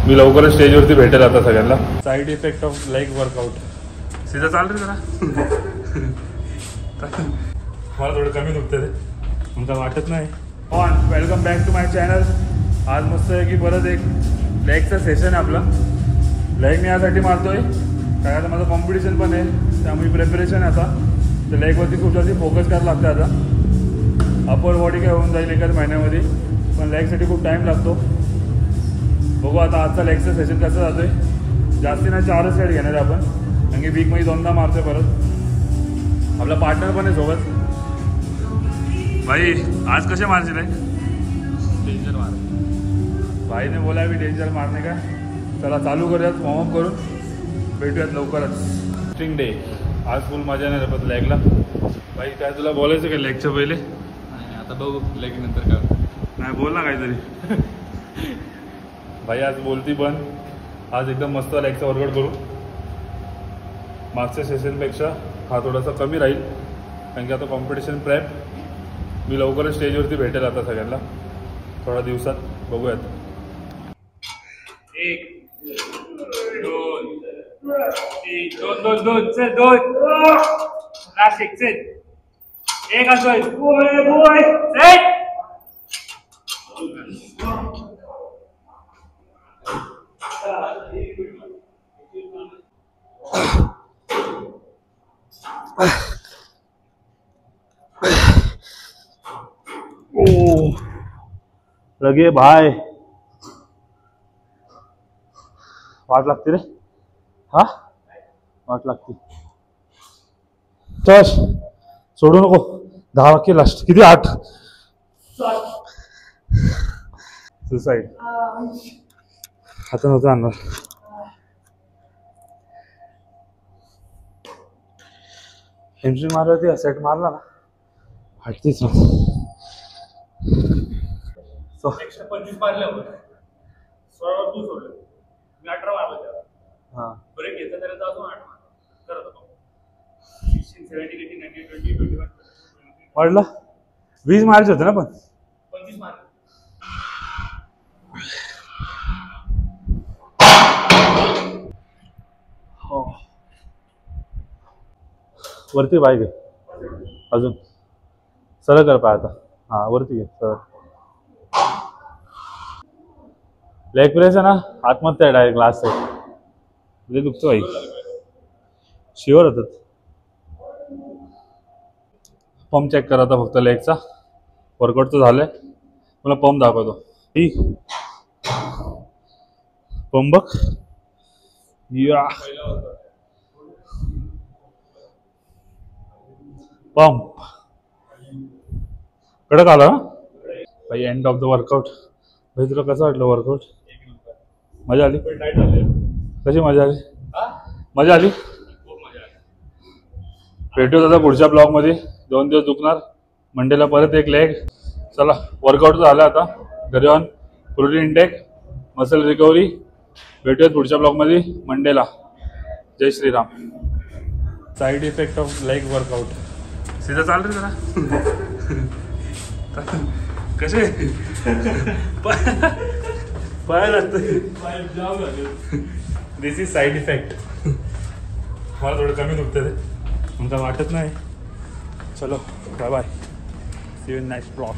मी लवकरच स्टेजवरती भेटेल आता सगळ्यांना. Side effect of leg workout. सीधा चाल रे जरा. मला थोडं कमी दुखते ते, मला वाटत नाही. On welcome back to my channel. आज मस्त आहे की परत एक लेगचं सेशन आहे आपलं. लेग मी यासाठी मारतोय काय आता माझं कॉम्पिटिशन पण आहे, त्यामुळे प्रिपरेशन आहे आता. तर लेगवरती खूप जास्त फोकस करायला लागतं आता. अपर बॉडी काय होऊन जाईल एकाच महिन्यामध्ये, पण लेगसाठी खूप टाईम लागतो. बघू आता आजचा लेगचं सेशन कसं जातो आहे. जास्ती नाही 4च सेट घेणार आहे आपण, कारण की वीकमध्ये 2दा मारतो आहे परत. आपला पार्टनर पण आहे सोबत. भाई आज कसे मारशील आहे? डेंजर मार. भाईने बोला मी डेंजर मारणे का. चला चालू करूयात वॉर्मअप करून, भेटूयात लवकरच. स्ट्रिंग डे आज फुल मजा नाही रपत लेगला. भाई काय तुला बोलायचं का लेगच्या पहिले? नाही आता बघू लेग नंतर का. नाही बोल ना काहीतरी. भाई आज बोलती पण आज एकदम मस्त लेगचा वर्कआउट करू. मागच्या सेशनपेक्षा हा थोडासा कमी राहील, कारण की आता कॉम्पिटिशन प्रेप. मी लवकरच स्टेजवरती भेटेल आता सगळ्यांना थोड्या दिवसात. बघूयात. 1 2 3 2 2 2 चल 2 लास्ट एक चल. एक असोय बोय बोय सेट. ओ लगे भाई वाट लागते रे. हा वाट लागते. चल सोडू नको. 10 वाक्य लास्ट. किती 8 सुसाईड आता नव्हतं आणणार. एंट्री मारला ती सेट मारला ना हटतीच ना. एक्स्ट्रा 25 मारल्यावर 16 तू सोडलं, मी 18 मारलं त्याला. हां ब्रेक घेतला त्याला अजून 8 मारला करत होतो. 16 17 18 19 20 21 वाढला. 20 मारायचे होते ना पण 25 मारले. हो वरती पाय घे अजून. सरळ कर पाय आता. हां वरती घे सरळ. लेग प्रेस आहे ना आत्महत्या आहे डायरेक्ट लास्ट साईड. म्हणजे दुखतो भाई. शिवर होतात. पंप चेक करा आता फक्त लेगचा. वर्कआउट तर झालंय, मला पंप दाखवतो. ठीक पंप बघ. या पंप कडक आला ना भाई. End of the workout. भाई तुला कसं वाटलं वर्कआउट? मजा आली? कशी मजा आली? मजा आली. भेटू आता पुढच्या ब्लॉगमध्ये. 2 दिवस दुखणार. मंडेला परत एक लेग. चला वर्कआउट झालं आता. घरी on protein intake muscle recovery. भेटूयात पुढच्या ब्लॉगमध्ये मंडेला. जय Shriram. Side effect of leg workout. सीधा चाल रे जरा. कसे पाय लागतं. This is side effect. मला थोडं कमी दुखते ते, मला वाटत नाही. चलो bye bye. See you in next blog.